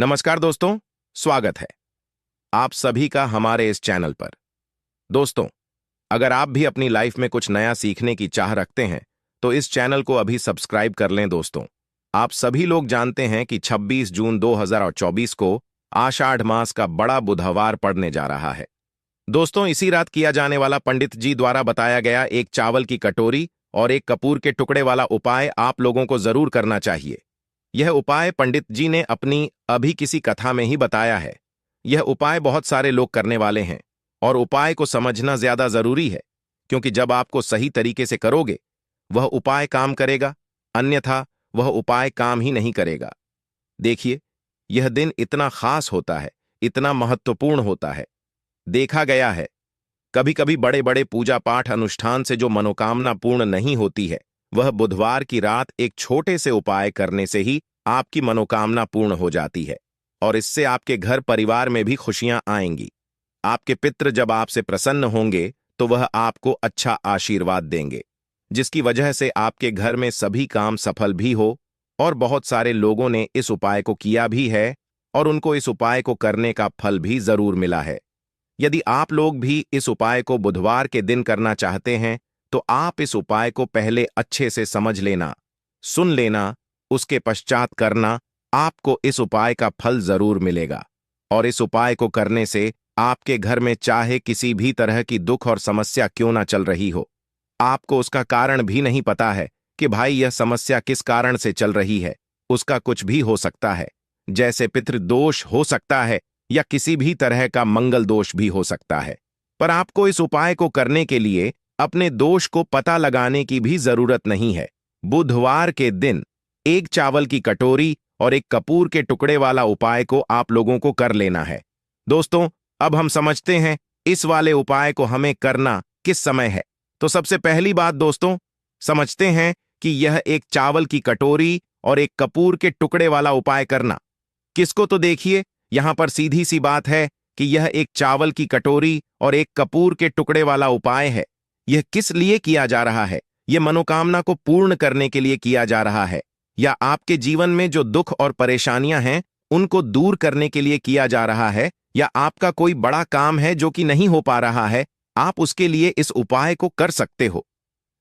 नमस्कार दोस्तों, स्वागत है आप सभी का हमारे इस चैनल पर। दोस्तों, अगर आप भी अपनी लाइफ में कुछ नया सीखने की चाह रखते हैं तो इस चैनल को अभी सब्सक्राइब कर लें। दोस्तों, आप सभी लोग जानते हैं कि 26 जून 2024 को आषाढ़ मास का बड़ा बुधवार पड़ने जा रहा है। दोस्तों, इसी रात किया जाने वाला पंडित जी द्वारा बताया गया एक चावल की कटोरी और एक कपूर के टुकड़े वाला उपाय आप लोगों को जरूर करना चाहिए। यह उपाय पंडित जी ने अपनी अभी किसी कथा में ही बताया है। यह उपाय बहुत सारे लोग करने वाले हैं और उपाय को समझना ज्यादा जरूरी है, क्योंकि जब आपको सही तरीके से करोगे वह उपाय काम करेगा, अन्यथा वह उपाय काम ही नहीं करेगा। देखिए, यह दिन इतना खास होता है, इतना महत्वपूर्ण होता है। देखा गया है कभी कभी बड़े बड़े पूजा पाठ अनुष्ठान से जो मनोकामना पूर्ण नहीं होती है, वह बुधवार की रात एक छोटे से उपाय करने से ही आपकी मनोकामना पूर्ण हो जाती है और इससे आपके घर परिवार में भी खुशियां आएंगी। आपके पितृ जब आपसे प्रसन्न होंगे तो वह आपको अच्छा आशीर्वाद देंगे, जिसकी वजह से आपके घर में सभी काम सफल भी हो। और बहुत सारे लोगों ने इस उपाय को किया भी है और उनको इस उपाय को करने का फल भी जरूर मिला है। यदि आप लोग भी इस उपाय को बुधवार के दिन करना चाहते हैं तो आप इस उपाय को पहले अच्छे से समझ लेना, सुन लेना, उसके पश्चात करना। आपको इस उपाय का फल जरूर मिलेगा और इस उपाय को करने से आपके घर में चाहे किसी भी तरह की दुख और समस्या क्यों ना चल रही हो, आपको उसका कारण भी नहीं पता है कि भाई यह समस्या किस कारण से चल रही है, उसका कुछ भी हो सकता है, जैसे पितृदोष हो सकता है या किसी भी तरह का मंगल दोष भी हो सकता है। पर आपको इस उपाय को करने के लिए अपने दोष को पता लगाने की भी जरूरत नहीं है। बुधवार के दिन एक चावल की कटोरी और एक कपूर के टुकड़े वाला उपाय को आप लोगों को कर लेना है। दोस्तों, अब हम समझते हैं इस वाले उपाय को हमें करना किस समय है। तो सबसे पहली बात दोस्तों, समझते हैं कि यह एक चावल की कटोरी और एक कपूर के टुकड़े वाला उपाय करना किसको, तो देखिए यहां पर सीधी सी बात है कि यह एक चावल की कटोरी और एक कपूर के टुकड़े वाला उपाय है। यह किस लिए किया जा रहा है? यह मनोकामना को पूर्ण करने के लिए किया जा रहा है, या आपके जीवन में जो दुख और परेशानियां हैं उनको दूर करने के लिए किया जा रहा है, या आपका कोई बड़ा काम है जो कि नहीं हो पा रहा है, आप उसके लिए इस उपाय को कर सकते हो,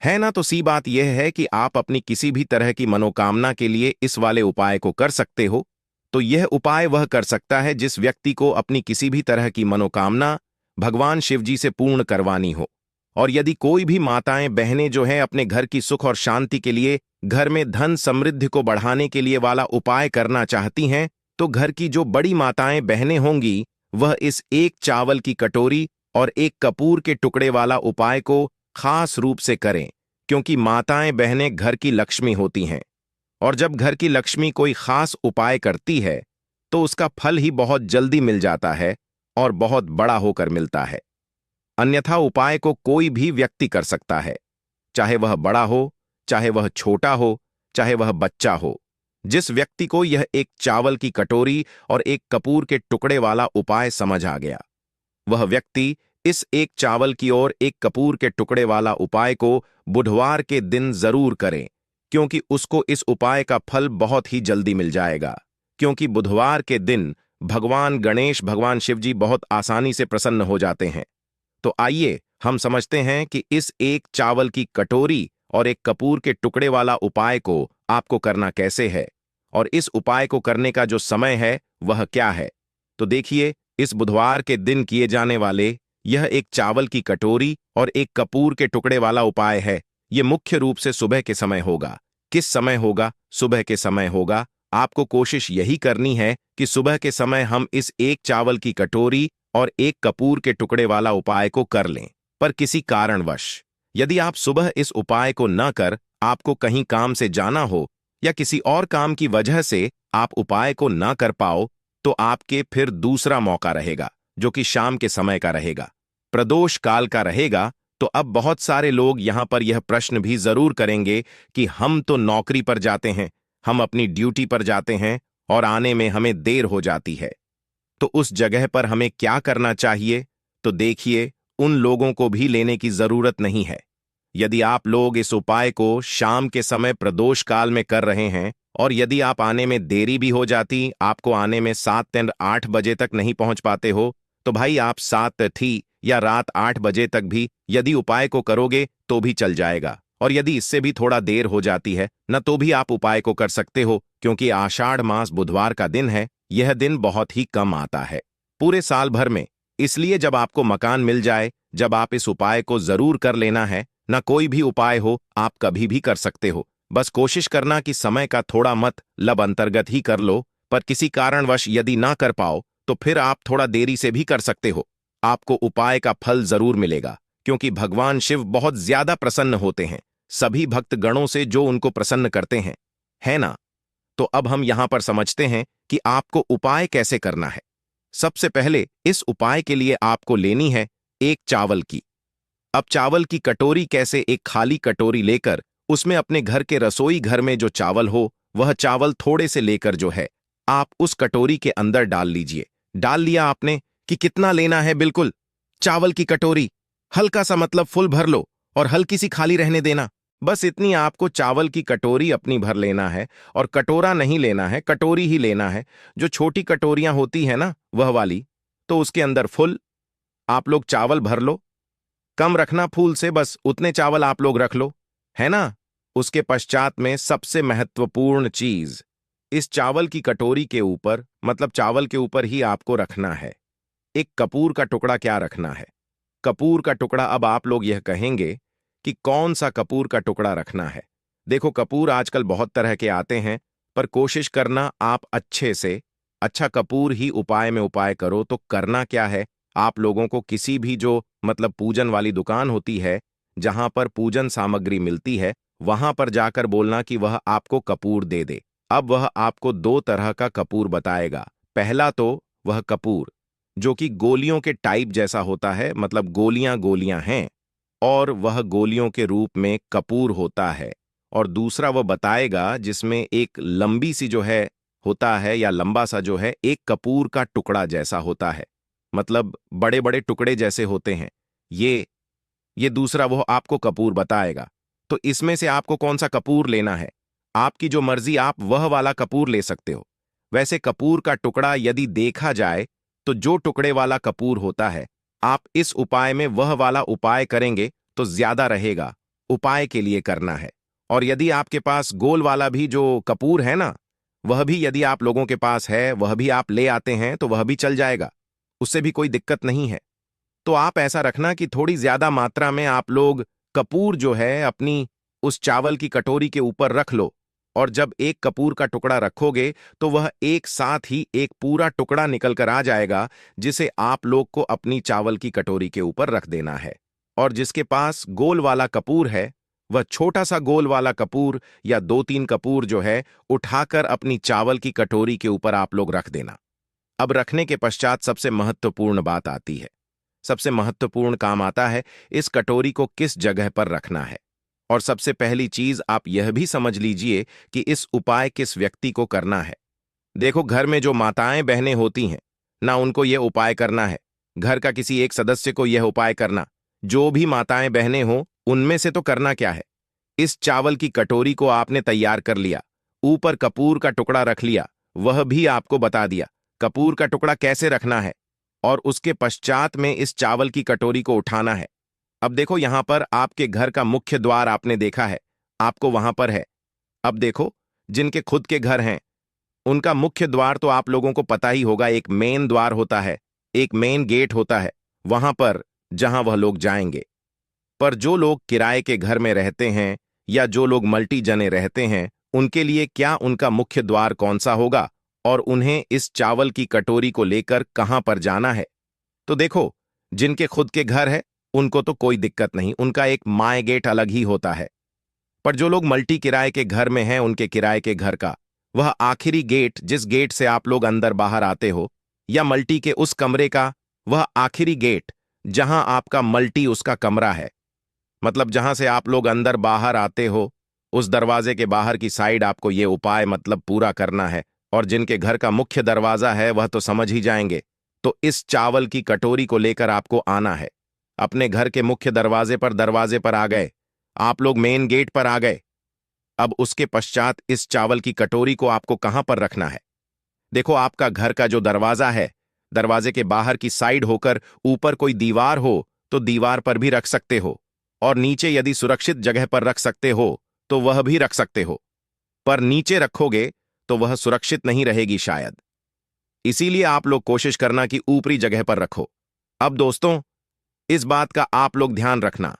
है ना। तो सी बात यह है कि आप अपनी किसी भी तरह की मनोकामना के लिए इस वाले उपाय को कर सकते हो। तो यह उपाय वह कर सकता है जिस व्यक्ति को अपनी किसी भी तरह की मनोकामना भगवान शिव जी से पूर्ण करवानी हो। और यदि कोई भी माताएं बहनें जो हैं अपने घर की सुख और शांति के लिए, घर में धन समृद्धि को बढ़ाने के लिए वाला उपाय करना चाहती हैं, तो घर की जो बड़ी माताएं बहनें होंगी वह इस एक चावल की कटोरी और एक कपूर के टुकड़े वाला उपाय को खास रूप से करें, क्योंकि माताएं बहनें घर की लक्ष्मी होती हैं और जब घर की लक्ष्मी कोई खास उपाय करती है तो उसका फल ही बहुत जल्दी मिल जाता है और बहुत बड़ा होकर मिलता है। अन्यथा उपाय को कोई भी व्यक्ति कर सकता है, चाहे वह बड़ा हो, चाहे वह छोटा हो, चाहे वह बच्चा हो। जिस व्यक्ति को यह एक चावल की कटोरी और एक कपूर के टुकड़े वाला उपाय समझ आ गया, वह व्यक्ति इस एक चावल की और एक कपूर के टुकड़े वाला उपाय को बुधवार के दिन जरूर करें, क्योंकि उसको इस उपाय का फल बहुत ही जल्दी मिल जाएगा। क्योंकि बुधवार के दिन भगवान गणेश, भगवान शिव जी बहुत आसानी से प्रसन्न हो जाते हैं। तो आइए हम समझते हैं कि इस एक चावल की कटोरी और एक कपूर के टुकड़े वाला उपाय को आपको करना कैसे है और इस उपाय को करने का जो समय है वह क्या है। तो देखिए, इस बुधवार के दिन किए जाने वाले यह एक चावल की कटोरी और एक कपूर के टुकड़े वाला उपाय है। यह मुख्य रूप से सुबह के समय होगा। किस समय होगा? सुबह के समय होगा। आपको कोशिश यही करनी है कि सुबह के समय हम इस एक चावल की कटोरी और एक कपूर के टुकड़े वाला उपाय को कर लें। पर किसी कारणवश यदि आप सुबह इस उपाय को न कर आपको कहीं काम से जाना हो या किसी और काम की वजह से आप उपाय को न कर पाओ, तो आपके फिर दूसरा मौका रहेगा जो कि शाम के समय का रहेगा, प्रदोष काल का रहेगा। तो अब बहुत सारे लोग यहां पर यह प्रश्न भी जरूर करेंगे कि हम तो नौकरी पर जाते हैं, हम अपनी ड्यूटी पर जाते हैं और आने में हमें देर हो जाती है, तो उस जगह पर हमें क्या करना चाहिए? तो देखिए, उन लोगों को भी लेने की जरूरत नहीं है। यदि आप लोग इस उपाय को शाम के समय प्रदोष काल में कर रहे हैं और यदि आप आने में देरी भी हो जाती, आपको आने में 7 8 बजे तक नहीं पहुंच पाते हो, तो भाई आप 7 या रात 8 बजे तक भी यदि उपाय को करोगे तो भी चल जाएगा। और यदि इससे भी थोड़ा देर हो जाती है न, तो भी आप उपाय को कर सकते हो, क्योंकि आषाढ़ मास बुधवार का दिन है। यह दिन बहुत ही कम आता है पूरे साल भर में। इसलिए जब आपको मकान मिल जाए, जब आप इस उपाय को जरूर कर लेना है। ना कोई भी उपाय हो, आप कभी भी कर सकते हो। बस कोशिश करना कि समय का थोड़ा मतलब अंतर्गत ही कर लो। पर किसी कारणवश यदि ना कर पाओ तो फिर आप थोड़ा देरी से भी कर सकते हो। आपको उपाय का फल जरूर मिलेगा, क्योंकि भगवान शिव बहुत ज्यादा प्रसन्न होते हैं सभी भक्त गणों से जो उनको प्रसन्न करते हैं, है ना। तो अब हम यहां पर समझते हैं कि आपको उपाय कैसे करना है। सबसे पहले इस उपाय के लिए आपको लेनी है एक चावल की। अब चावल की कटोरी कैसे, एक खाली कटोरी लेकर उसमें अपने घर के रसोई घर में जो चावल हो वह चावल थोड़े से लेकर जो है आप उस कटोरी के अंदर डाल लीजिए। डाल लिया आपने कि कितना लेना है, बिल्कुल चावल की कटोरी हल्का सा मतलब फुल भर लो और हल्की सी खाली रहने देना। बस इतनी आपको चावल की कटोरी अपनी भर लेना है। और कटोरा नहीं लेना है, कटोरी ही लेना है। जो छोटी कटोरियां होती है ना वह वाली, तो उसके अंदर फुल आप लोग चावल भर लो। कम रखना फूल से, बस उतने चावल आप लोग रख लो, है ना। उसके पश्चात में सबसे महत्वपूर्ण चीज, इस चावल की कटोरी के ऊपर मतलब चावल के ऊपर ही आपको रखना है एक कपूर का टुकड़ा। क्या रखना है? कपूर का टुकड़ा। अब आप लोग यह कहेंगे कि कौन सा कपूर का टुकड़ा रखना है। देखो कपूर आजकल बहुत तरह के आते हैं, पर कोशिश करना आप अच्छे से अच्छा कपूर ही उपाय में उपाय करो। तो करना क्या है, आप लोगों को किसी भी जो मतलब पूजन वाली दुकान होती है, जहां पर पूजन सामग्री मिलती है, वहां पर जाकर बोलना कि वह आपको कपूर दे दे। अब वह आपको दो तरह का कपूर बताएगा। पहला तो वह कपूर जो कि गोलियों के टाइप जैसा होता है, मतलब गोलियां गोलियां हैं और वह गोलियों के रूप में कपूर होता है। और दूसरा वह बताएगा जिसमें एक लंबी सी जो है होता है, या लंबा सा जो है एक कपूर का टुकड़ा जैसा होता है, मतलब बड़े बड़े टुकड़े जैसे होते हैं। ये दूसरा वो आपको कपूर बताएगा। तो इसमें से आपको कौन सा कपूर लेना है, आपकी जो मर्जी, आप वह वाला कपूर ले सकते हो। वैसे कपूर का टुकड़ा यदि देखा जाए तो जो टुकड़े वाला कपूर होता है, आप इस उपाय में वह वाला उपाय करेंगे तो ज्यादा रहेगा। उपाय के लिए करना है। और यदि आपके पास गोल वाला भी जो कपूर है ना, वह भी यदि आप लोगों के पास है, वह भी आप ले आते हैं तो वह भी चल जाएगा, उससे भी कोई दिक्कत नहीं है। तो आप ऐसा रखना कि थोड़ी ज्यादा मात्रा में आप लोग कपूर जो है अपनी उस चावल की कटोरी के ऊपर रख लो। और जब एक कपूर का टुकड़ा रखोगे तो वह एक साथ ही एक पूरा टुकड़ा निकल कर आ जाएगा, जिसे आप लोग को अपनी चावल की कटोरी के ऊपर रख देना है। और जिसके पास गोल वाला कपूर है, वह छोटा सा गोल वाला कपूर या 2 3 कपूर जो है उठाकर अपनी चावल की कटोरी के ऊपर आप लोग रख देना। अब रखने के पश्चात सबसे महत्वपूर्ण बात आती है। सबसे महत्वपूर्ण काम आता है इस कटोरी को किस जगह पर रखना है। और सबसे पहली चीज आप यह भी समझ लीजिए कि इस उपाय किस व्यक्ति को करना है। देखो घर में जो माताएं बहनें होती हैं ना, उनको यह उपाय करना है। घर का किसी एक सदस्य को यह उपाय करना। जो भी माताएं बहनें हो उनमें से तो करना क्या है, इस चावल की कटोरी को आपने तैयार कर लिया, ऊपर कपूर का टुकड़ा रख लिया, वह भी आपको बता दिया कपूर का टुकड़ा कैसे रखना है। और उसके पश्चात में इस चावल की कटोरी को उठाना है। अब देखो यहां पर आपके घर का मुख्य द्वार आपने देखा है, आपको वहां पर है। अब देखो जिनके खुद के घर हैं उनका मुख्य द्वार तो आप लोगों को पता ही होगा, एक मेन द्वार होता है, एक मेन गेट होता है, वहां पर जहां वह लोग जाएंगे। पर जो लोग किराए के घर में रहते हैं या जो लोग मल्टी जने रहते हैं, उनके लिए क्या उनका मुख्य द्वार कौन सा होगा और उन्हें इस चावल की कटोरी को लेकर कहां पर जाना है। तो देखो जिनके खुद के घर है उनको तो कोई दिक्कत नहीं, उनका एक माय गेट अलग ही होता है। पर जो लोग मल्टी किराए के घर में हैं, उनके किराए के घर का वह आखिरी गेट, जिस गेट से आप लोग अंदर बाहर आते हो, या मल्टी के उस कमरे का वह आखिरी गेट जहां आपका मल्टी उसका कमरा है, मतलब जहां से आप लोग अंदर बाहर आते हो, उस दरवाजे के बाहर की साइड आपको ये उपाय मतलब पूरा करना है। और जिनके घर का मुख्य दरवाजा है वह तो समझ ही जाएंगे। तो इस चावल की कटोरी को लेकर आपको आना है। अपने घर के मुख्य दरवाजे पर आ गए, आप लोग मेन गेट पर आ गए। अब उसके पश्चात इस चावल की कटोरी को आपको कहां पर रखना है? देखो, आपका घर का जो दरवाजा है, दरवाजे के बाहर की साइड होकर ऊपर कोई दीवार हो तो दीवार पर भी रख सकते हो, और नीचे यदि सुरक्षित जगह पर रख सकते हो तो वह भी रख सकते हो। पर नीचे रखोगे तो वह सुरक्षित नहीं रहेगी शायद। इसीलिए आप लोग कोशिश करना कि ऊपरी जगह पर रखो। अब दोस्तों, इस बात का आप लोग ध्यान रखना,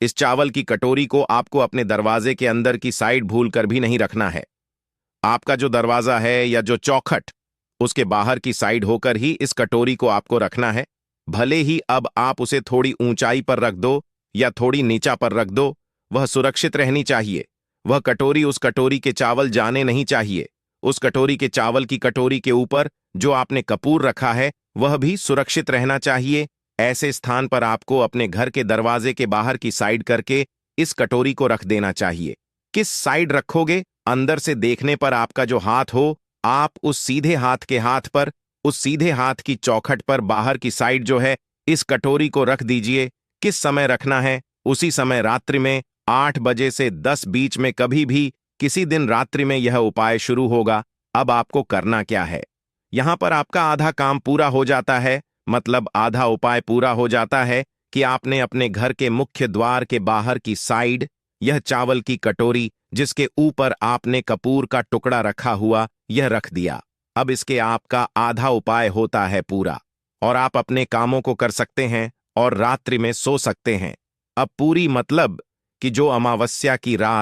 इस चावल की कटोरी को आपको अपने दरवाजे के अंदर की साइड भूल कर भी नहीं रखना है। आपका जो दरवाजा है या जो चौखट, उसके बाहर की साइड होकर ही इस कटोरी को आपको रखना है। भले ही अब आप उसे थोड़ी ऊंचाई पर रख दो या थोड़ी नीचा पर रख दो, वह सुरक्षित रहनी चाहिए। वह कटोरी उस कटोरी के चावल जाने नहीं चाहिए। उस कटोरी के चावल की कटोरी के ऊपर जो आपने कपूर रखा है वह भी सुरक्षित रहना चाहिए। ऐसे स्थान पर आपको अपने घर के दरवाजे के बाहर की साइड करके इस कटोरी को रख देना चाहिए। किस साइड रखोगे? अंदर से देखने पर आपका जो हाथ हो, आप उस सीधे हाथ के हाथ पर, उस सीधे हाथ की चौखट पर बाहर की साइड जो है इस कटोरी को रख दीजिए। किस समय रखना है? उसी समय रात्रि में 8 बजे से 10 बीच में कभी भी किसी दिन रात्रि में यह उपाय शुरू होगा। अब आपको करना क्या है? यहां पर आपका आधा काम पूरा हो जाता है, मतलब आधा उपाय पूरा हो जाता है कि आपने अपने घर के मुख्य द्वार के बाहर की साइड यह चावल की कटोरी जिसके ऊपर आपने कपूर का टुकड़ा रखा हुआ यह रख दिया। अब इसके आपका आधा उपाय होता है पूरा, और आप अपने कामों को कर सकते हैं और रात्रि में सो सकते हैं। अब पूरी मतलब कि जो अमावस्या की रात